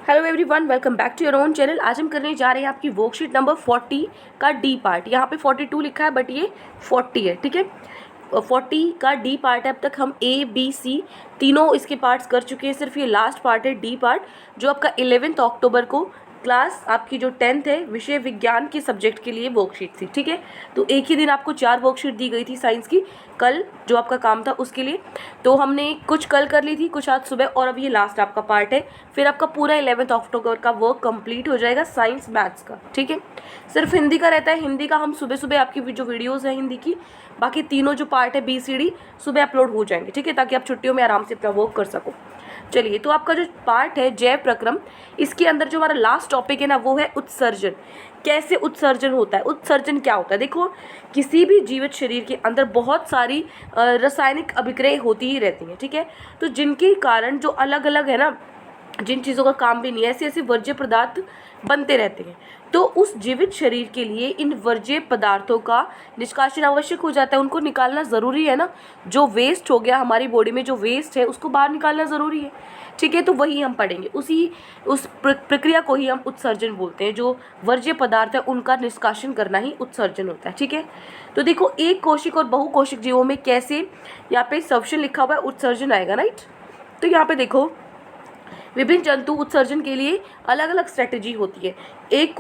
Hello everyone, welcome back to your own channel. आज हम करने जा रहे हैं आपकी वर्कशीट नंबर 40 का डी पार्ट। यहाँ पे 42 लिखा है बट ये 40 है, ठीक है। 40 का डी पार्ट है। अब तक हम ए बी सी तीनों इसके पार्ट्स कर चुके हैं। सिर्फ ये लास्ट पार्ट है डी पार्ट, जो आपका 11 अक्टूबर को क्लास आपकी जो 10th है विषय विज्ञान के सब्जेक्ट के लिए वर्कशीट थी, ठीक है। तो एक ही दिन आपको 4 वर्कशीट दी गई थी साइंस की, कल जो आपका काम था उसके लिए। तो हमने कुछ कल कर ली थी, कुछ आज सुबह, और अब ये लास्ट आपका पार्ट है। फिर आपका पूरा 11 अक्टूबर का वर्क कंप्लीट हो जाएगा साइंस मैथ्स का, ठीक है। सिर्फ हिंदी का रहता है। हिंदी का हम सुबह सुबह आपकी जो वीडियोज़ है हिंदी की, बाकी तीनों जो पार्ट है BCD सुबह अपलोड हो जाएंगे, ठीक है, ताकि आप छुट्टियों में आराम से अपना वर्क कर सको। चलिए, तो आपका जो पार्ट है जैव प्रक्रम, इसके अंदर जो हमारा लास्ट टॉपिक है ना, वो है उत्सर्जन। कैसे उत्सर्जन होता है, उत्सर्जन क्या होता है। देखो, किसी भी जीवित शरीर के अंदर बहुत सारी रासायनिक अभिक्रियाएं होती ही रहती हैं, ठीक है। तो जिनके कारण जो अलग अलग है ना, जिन चीज़ों का काम भी नहीं है, ऐसे ऐसे वर्ज्य पदार्थ बनते रहते हैं। तो उस जीवित शरीर के लिए इन वर्ज्य पदार्थों का निष्कासन आवश्यक हो जाता है। उनको निकालना ज़रूरी है ना। जो वेस्ट हो गया हमारी बॉडी में, जो वेस्ट है उसको बाहर निकालना ज़रूरी है, ठीक है। तो वही हम पढ़ेंगे, उस प्रक्रिया को ही हम उत्सर्जन बोलते हैं। जो वर्ज्य पदार्थ है उनका निष्कासन करना ही उत्सर्जन होता है, ठीक है। तो देखो, एक कोशिक और बहुकोशिक जीवों में कैसे, यहाँ पे सब्शन लिखा हुआ है, उत्सर्जन आएगा, राइट। तो यहाँ पे देखो, विभिन्न जंतु उत्सर्जन के लिए अलग अलग स्ट्रेटेजी होती है। एक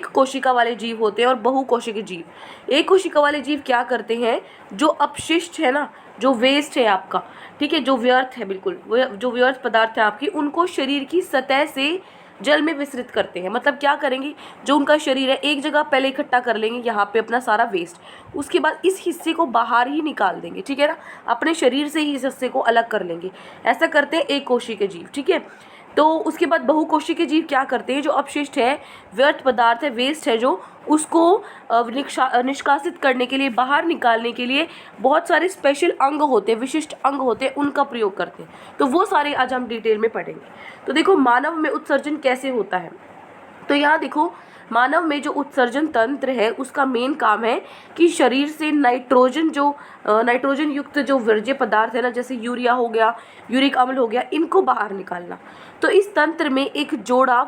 कोशिका वाले जीव होते हैं और बहुकोशिकीय जीव। एक कोशिका वाले जीव क्या करते हैं, जो अपशिष्ट है ना, जो वेस्ट है आपका, ठीक है, जो व्यर्थ है, बिल्कुल जो व्यर्थ पदार्थ है आपकी, उनको शरीर की सतह से जल में विसरित करते हैं। मतलब क्या करेंगे, जो उनका शरीर है एक जगह पहले इकट्ठा कर लेंगे यहाँ पे अपना सारा वेस्ट, उसके बाद इस हिस्से को बाहर ही निकाल देंगे, ठीक है ना। अपने शरीर से ही इस हिस्से को अलग कर लेंगे। ऐसा करते हैं एक कोशिकीय जीव, ठीक है। तो उसके बाद बहुकोशिकीय जीव क्या करते हैं, जो अपशिष्ट है, व्यर्थ पदार्थ है, वेस्ट है, जो उसको निष्कासित करने के लिए, बाहर निकालने के लिए बहुत सारे स्पेशल अंग होते हैं, विशिष्ट अंग होते हैं, उनका प्रयोग करते हैं। तो वो सारे आज हम डिटेल में पढ़ेंगे। तो देखो, मानव में उत्सर्जन कैसे होता है। तो यहाँ देखो, मानव में जो उत्सर्जन तंत्र है उसका मेन काम है कि शरीर से नाइट्रोजन युक्त जो वर्ज्य पदार्थ है ना, जैसे यूरिया हो गया, यूरिक अम्ल हो गया, इनको बाहर निकालना। तो इस तंत्र में एक जोड़ा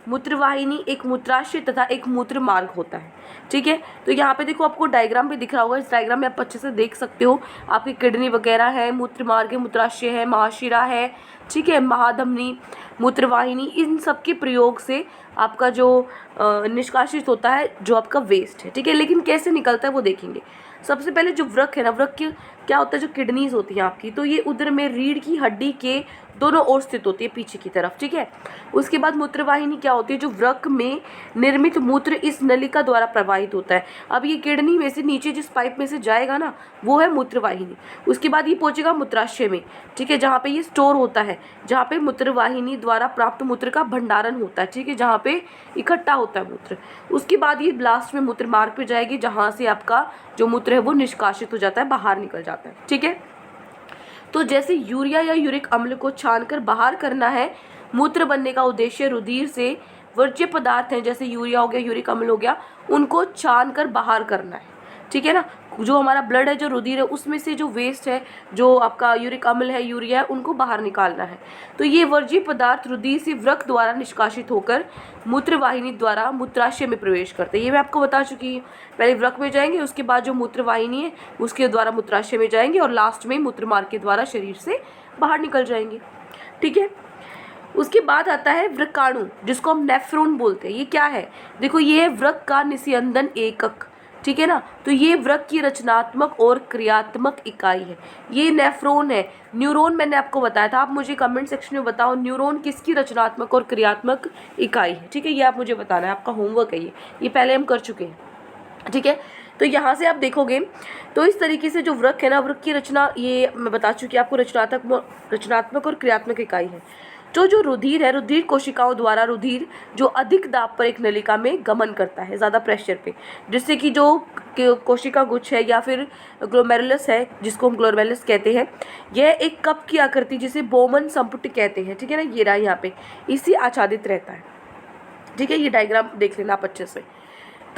मूत्रवाहिनी, एक मूत्राशय तथा एक मूत्र मार्ग होता है, ठीक है। तो यहाँ पे देखो, आपको डायग्राम भी दिख रहा होगा। इस डायग्राम में आप अच्छे से देख सकते हो, आपकी किडनी वगैरह है, मूत्र मार्ग है, मूत्राशय है, महाशिरा है, ठीक है, महाधमनी, मूत्रवाहिनी, इन सब के प्रयोग से आपका जो निष्कासित होता है जो आपका वेस्ट है, ठीक है। लेकिन कैसे निकलता है वो देखेंगे। सबसे पहले जो वृक्क है ना, वृक्क क्या होता है, जो किडनीज होती हैं आपकी, तो ये उधर में रीढ़ की हड्डी के दोनों ओर स्थित होती है, पीछे की तरफ, ठीक है। उसके बाद मूत्रवाहिनी क्या होती है, जो वृक्क में निर्मित मूत्र इस नलिका द्वारा प्रवाहित होता है। अब ये किडनी में से नीचे जिस पाइप में से जाएगा ना, वो है मूत्रवाहिनी। उसके बाद ये पहुंचेगा मूत्राशय में, ठीक है, जहाँ पे ये स्टोर होता है, जहाँ पे मूत्रवाहिनी द्वारा प्राप्त मूत्र का भंडारण होता है, ठीक है, जहाँ पे इकट्ठा होता है मूत्र। उसके बाद ये लास्ट में मूत्र मार्ग पे जाएगी, जहाँ से आपका जो मूत्र है वो निष्कासित हो जाता है, बाहर निकल जाता है, ठीक है। तो जैसे यूरिया या यूरिक अम्ल को छानकर बाहर करना है, मूत्र बनने का उद्देश्य रुधिर से वर्ज्य पदार्थ हैं, जैसे यूरिया हो गया, यूरिक अम्ल हो गया, उनको छानकर बाहर करना है, ठीक है ना। जो हमारा ब्लड है, जो रुधिर है, उसमें से जो वेस्ट है, जो आपका यूरिक अम्ल है, यूरिया है, उनको बाहर निकालना है। तो ये वर्ज्य पदार्थ रुधिर से वृक्क द्वारा निष्कासित होकर मूत्रवाहिनी द्वारा मूत्राशय में प्रवेश करते हैं। ये मैं आपको बता चुकी हूँ। पहले वृक्क में जाएंगे, उसके बाद जो मूत्रवाहिनी है उसके द्वारा मूत्राशय में जाएंगे, और लास्ट में मूत्र मार्ग के द्वारा शरीर से बाहर निकल जाएंगे, ठीक है। उसके बाद आता है वृक्काणु, जिसको हम नेफ्रॉन बोलते हैं। ये क्या है, देखो, ये है वृक्क का निस्यंदन एकक, ठीक है ना। तो ये वृक्क की रचनात्मक और क्रियात्मक इकाई है। ये नेफ्रॉन है। न्यूरॉन मैंने आपको बताया था, आप मुझे कमेंट सेक्शन में बताओ न्यूरॉन किसकी रचनात्मक और क्रियात्मक इकाई है, ठीक है। ये आप मुझे बताना है, आपका होमवर्क है ये पहले हम कर चुके हैं, ठीक है। तो यहाँ से आप देखोगे तो इस तरीके से जो वृक्क है ना, वृक्क की रचना ये मैं बता चुकी आपको, रचनात्मक और क्रियात्मक इकाई है। जो रुधिर है, रुधिर कोशिकाओं द्वारा रुधिर जो अधिक दाब पर एक नलिका में गमन करता है, ज़्यादा प्रेशर पे, जिससे कि जो कोशिका गुच्छ है या फिर ग्लोमेरुलस है, जिसको हम ग्लोमेरुलस कहते हैं, यह एक कप की आकृति, जिसे बोमन संपुट कहते हैं, ठीक है ना। ये रहा यहाँ पे, इसी आच्छादित रहता है, ठीक है। ये डायग्राम देख लेना आप अच्छे से।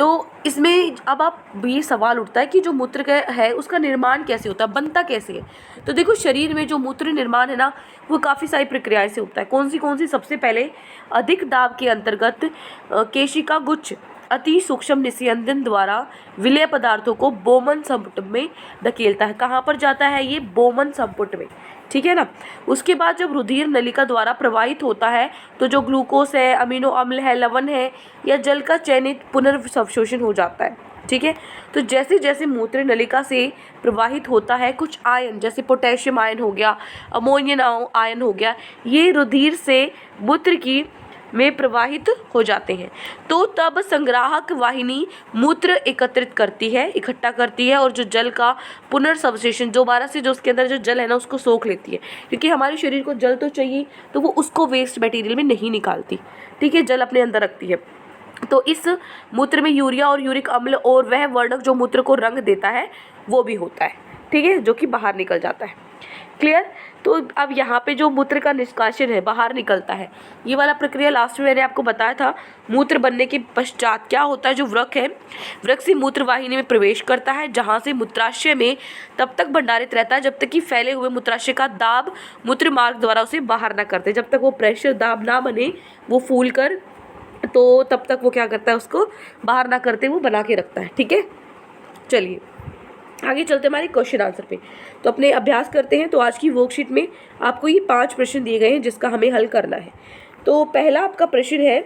तो इसमें अब आप ये सवाल उठता है कि जो मूत्र का है उसका निर्माण कैसे होता है, बनता कैसे है। तो देखो शरीर में जो मूत्र निर्माण है ना वो काफ़ी सारी प्रक्रियाएं से होता है। कौन सी सबसे पहले अधिक दाब के अंतर्गत केशिका गुच्छ अति सूक्ष्म निस्यंदन द्वारा विलेय पदार्थों को बोमन संपुट में धकेलता है। कहाँ पर जाता है ये, बोमन संपुट में, ठीक है ना। उसके बाद जब रुधिर नलिका द्वारा प्रवाहित होता है तो जो ग्लूकोज है, अमीनो अम्ल है, लवण है या जल का चयनित पुनर्संशोषण हो जाता है, ठीक है। तो जैसे जैसे मूत्र नलिका से प्रवाहित होता है कुछ आयन जैसे पोटेशियम आयन हो गया, अमोनियम आयन हो गया, ये रुधिर से मूत्र की में प्रवाहित हो जाते हैं। तो तब संग्राहक वाहिनी मूत्र एकत्रित करती है, इकट्ठा करती है और जो जल का पुनर्संश्लेषण दोबारा से जो उसके अंदर जो जल है ना उसको सोख लेती है, क्योंकि हमारे शरीर को जल तो चाहिए तो वो उसको वेस्ट मटेरियल में नहीं निकालती, ठीक है, जल अपने अंदर रखती है। तो इस मूत्र में यूरिया और यूरिक अम्ल और वह वर्णक जो मूत्र को रंग देता है वो भी होता है, ठीक है, जो कि बाहर निकल जाता है। क्लियर। तो अब यहाँ पे जो मूत्र का निष्कासन है बाहर निकलता है, ये वाला प्रक्रिया लास्ट में मैंने आपको बताया था। मूत्र बनने के पश्चात क्या होता है, जो वृक्क है वृक्क से मूत्र वाहिनी में प्रवेश करता है, जहाँ से मूत्राशय में तब तक भंडारित रहता है जब तक कि फैले हुए मूत्राशय का दाब मूत्र मार्ग द्वारा उसे बाहर ना करते, जब तक वो प्रेशर दाब ना बने, वो फूल कर, तो तब तक वो क्या करता है, उसको बाहर ना करते वो बना के रखता है, ठीक है। चलिए आगे चलते हमारे क्वेश्चन आंसर पे। तो अपने अभ्यास करते हैं। तो आज की वर्कशीट में आपको ये 5 प्रश्न दिए गए हैं जिसका हमें हल करना है। तो पहला आपका प्रश्न है,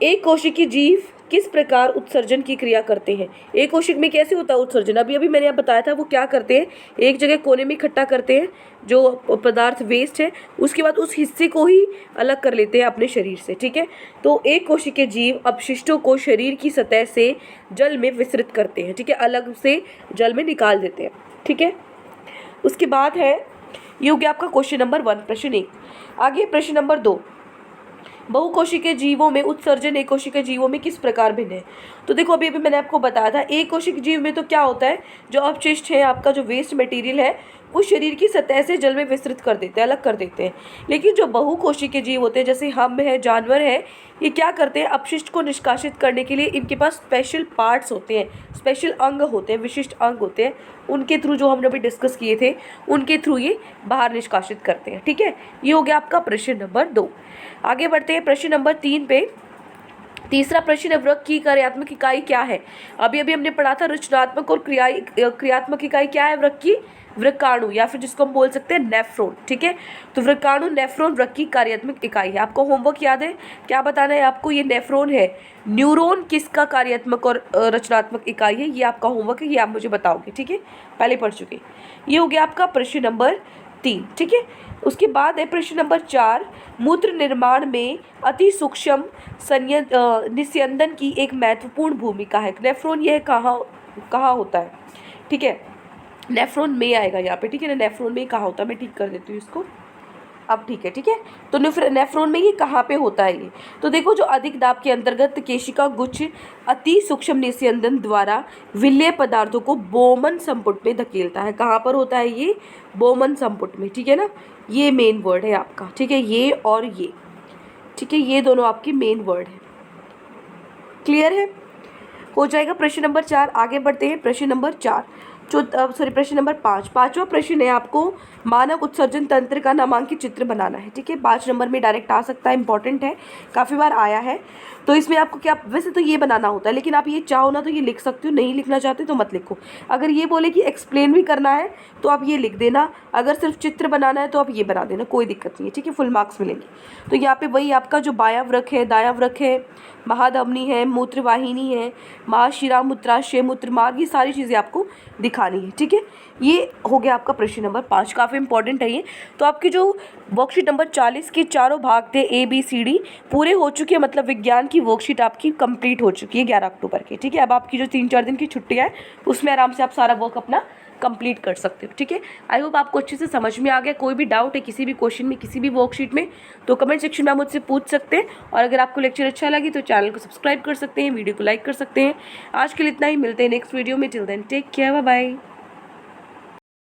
एक कोशिकीय जीव किस प्रकार उत्सर्जन की क्रिया करते हैं। एक कोशिक में कैसे होता है उत्सर्जन, अभी मैंने आप बताया था। वो क्या करते हैं, एक जगह कोने में इकट्ठा करते हैं जो पदार्थ वेस्ट है, उसके बाद उस हिस्से को ही अलग कर लेते हैं अपने शरीर से, ठीक है। तो एक कोशिकीय जीव अपशिष्टों को शरीर की सतह से जल में विसर्जित करते हैं, ठीक है, अलग से जल में निकाल देते हैं, ठीक है। उसके बाद है, ये हो गया आपका क्वेश्चन नंबर 1, प्रश्न 1। आगे प्रश्न नंबर 2, बहुकोशिकीय जीवों में उत्सर्जन एक कोशिकीय जीवों में किस प्रकार भिन्न है। तो देखो अभी मैंने आपको बताया था, एक कोशिकीय जीव में तो क्या होता है, जो अपशिष्ट है आपका, जो वेस्ट मटेरियल है, वो शरीर की सतह से जल में विस्तृत कर देते हैं, अलग कर देते हैं। लेकिन जो बहुकोशिकीय जीव होते हैं, जैसे हम है, जानवर है, ये क्या करते हैं, अपशिष्ट को निष्कासित करने के लिए इनके पास स्पेशल पार्ट्स होते हैं, स्पेशल अंग होते हैं, विशिष्ट अंग होते हैं, उनके थ्रू, जो हमने अभी डिस्कस किए थे, उनके थ्रू ये बाहर निष्कासित करते हैं, ठीक है। ये हो गया आपका प्रश्न नंबर 2। आगे बढ़ते हैं प्रश्न नंबर 3 पे। तीसरा प्रश्न है, वृक्क की कार्यात्मक इकाई क्या है। अभी हमने पढ़ा था रचनात्मक और क्रियात्मक इकाई क्या है वृक्क की, वृक्काणु, या फिर जिसको हम बोल सकते हैं नेफ्रॉन, ठीक है। तो वृक्काणु नेफ्रॉन वृक्क की कार्यात्मक इकाई है। आपको होमवर्क याद है, क्या बताना है आपको, ये नेफ्रॉन है। न्यूरॉन किसका कार्यात्मक और रचनात्मक इकाई है, ये आपका होमवर्क है, ये आप मुझे बताओगे, ठीक है, पहले पढ़ चुके। ये हो गया आपका प्रश्न नंबर 3, ठीक है। उसके बाद है प्रश्न नंबर 4, मूत्र निर्माण में अति सूक्ष्म निस्यंदन की एक महत्वपूर्ण भूमिका है। नेफ्रॉन यह कहाँ होता है, ठीक है, नेफ्रॉन में आएगा यहाँ पे, ठीक है ना, नेफ्रॉन में ही कहाँ होता है, मैं ठीक कर देती हूँ इसको अब, ठीक है। तो नेफ्रॉन में ये कहाँ पे होता है ये, तो देखो जो अधिक दाब के अंतर्गत केशिका गुच्छ अति सूक्ष्म निस्यंदन द्वारा विलेय पदार्थों को बोमन संपुट में धकेलता है। कहाँ पर होता है ये, बोमन संपुट में, ठीक है ना, ये मेन वर्ड है आपका, ठीक है, ये और ये, ठीक है, ये दोनों आपके मेन वर्ड है। क्लियर है, हो जाएगा प्रश्न नंबर 4। आगे बढ़ते हैं प्रश्न नंबर 4, प्रश्न नंबर 5। पांचवा प्रश्न है, आपको मानव उत्सर्जन तंत्र का नामांकित चित्र बनाना है, ठीक है। 5 नंबर में डायरेक्ट आ सकता है, इंपॉर्टेंट है, काफ़ी बार आया है। तो इसमें आपको क्या, वैसे तो ये बनाना होता है, लेकिन आप ये चाहो ना तो ये लिख सकते हो, नहीं लिखना चाहते तो मत लिखो। अगर ये बोले कि एक्सप्लेन भी करना है तो आप ये लिख देना, अगर सिर्फ चित्र बनाना है तो आप ये बना देना, कोई दिक्कत नहीं है, ठीक है, फुल मार्क्स मिलेंगे। तो यहाँ पे वही आपका जो बायां वृक्क है, दायां वृक्क है, महाधमनी है, मूत्रवाहिनी है, महाशिरा, मूत्राशय, मूत्रमार्ग, ये सारी चीज़ें आपको दिखानी है, ठीक है। ये हो गया आपका प्रश्न नंबर 5, काफ़ी इंपॉर्टेंट है ये। तो आपकी जो वर्कशीट नंबर 40 के चारों भाग थे ABCD पूरे हो चुके हैं, मतलब विज्ञान की वर्कशीट आपकी कंप्लीट हो चुकी है 11 अक्टूबर की, ठीक है। अब आपकी जो 3-4 दिन की छुट्टियाँ है उसमें आराम से आप सारा वर्क अपना कंप्लीट कर सकते हो, ठीक है। आई होप आपको अच्छे से समझ में आ गया। कोई भी डाउट है किसी भी क्वेश्चन में, किसी भी वर्कशीट में, तो कमेंट सेक्शन में आप मुझसे पूछ सकते हैं। और अगर आपको लेक्चर अच्छा लगी तो चैनल को सब्सक्राइब कर सकते हैं, वीडियो को लाइक कर सकते हैं। आज के लिए इतना ही, मिलते हैं नेक्स्ट वीडियो में। Till then take care, bye bye.